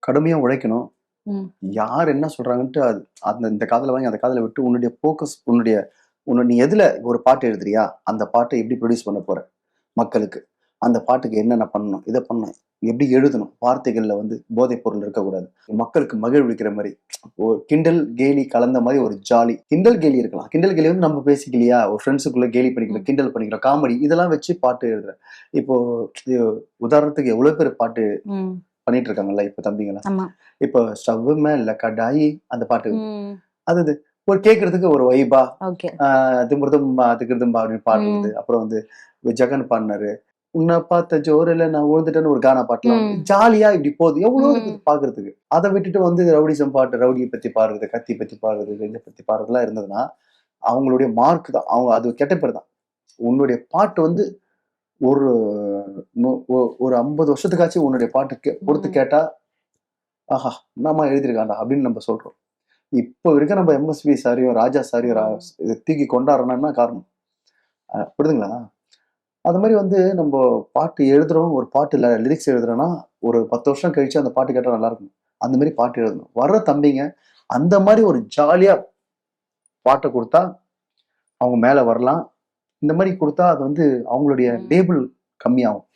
கடுமையா உழைக்கணும். ம். யார் என்ன சொல்றாங்கன்ட்டு அது இந்த காதுல வாங்கி அந்த காதுல விட்டு உன்னுடைய ஃபோக்கஸ் நீ எதுல ஒரு பாட்டு எழுதுறியா, அந்த பாட்ட எப்படி ப்ரொடியூஸ் பண்ண போற மக்களுக்கு? அந்த பாட்டுக்கு என்னென்ன பண்ணணும்? இத பண்ணணும். எப்படி எழுதணும்? வார்த்தைகள்ல வந்து போதைப் பொருள் இருக்கக்கூடாது. மக்களுக்கு மகிழ்விக்கிற மாரி. ஒரு கிண்டல், கேலி கலந்த மாரி ஒரு ஜாலி. கிண்டல், கேலி இருக்கலாம். கிண்டல், கேலி வந்து நம்ம பேசிக்கலையா? ஒரு ஃப்ரெண்ட்ஸுக்குள்ள கேலி பண்ணிக்கலாம், கிண்டல் பண்ணிக்கலாம், காமெடி இதெல்லாம் வச்சு பாட்டு எழுதுறேன். இப்போ உதாரணத்துக்கு எவ்வளவு பேர் பாட்டு பண்ணிட்டு இருக்காங்கல்ல இப்ப தம்பிங்களா. ஆமா. இப்போ ஸ்டவ் மேல கடாயி அந்த பாட்டு ம். அது ஒரு கேட்கறதுக்கு ஒரு வைபா ஓகே. திமிர்தம்பா திகிர்தம்பா அப்படின்னு பாடுறது. அப்புறம் வந்து ஜெகன் பாடினாரு. உன்னை பார்த்த ஜோரில நான் விழுந்துட்டேன்னு ஒரு கானா பாட்டுலாம் வந்து ஜாலியா இப்படி போகுது. எவ்வளவு இருக்குது பாக்குறதுக்கு. அதை விட்டுட்டு வந்து ரவுடிசம் பாட்டு, ரவுடியை பத்தி பாடுறது, கத்தி பத்தி பாடுறது, இதை பத்தி பாடுறதுலாம் இருந்ததுன்னா அவங்களுடைய மார்க் தான். அவங்க அது கெட்ட பேர் தான். உன்னுடைய பாட்டு வந்து ஒரு ஒரு 50 வருஷத்துக்காச்சும் உன்னுடைய பாட்டு பொறுத்து கேட்டா ஆஹா என்னம்மா எழுதியிருக்காண்டா அப்படின்னு நம்ம சொல்றோம். இப்போ இருக்க நம்ம எம்எஸ்வி சாரியும் ராஜா சாரியும் இதை தூக்கி கொண்டாடுறோம்னா காரணம் புரியுதுங்களா? அது மாதிரி வந்து நம்ம பாட்டு எழுதுறோம், ஒரு பாட்டு லிரிக்ஸ் எழுதுறோம்னா ஒரு 10 வருஷம் கழிச்சு அந்த பாட்டு கேட்டா நல்லா இருக்கும். அந்த மாதிரி பாட்டு எழுதணும். வர்ற தம்பிங்க அந்த மாதிரி ஒரு ஜாலியா பாட்டை கொடுத்தா அவங்க மேல வரலாம். இந்த மாதிரி கொடுத்தா அது வந்து அவங்களுடைய லேபிள் கம்மியாகும்.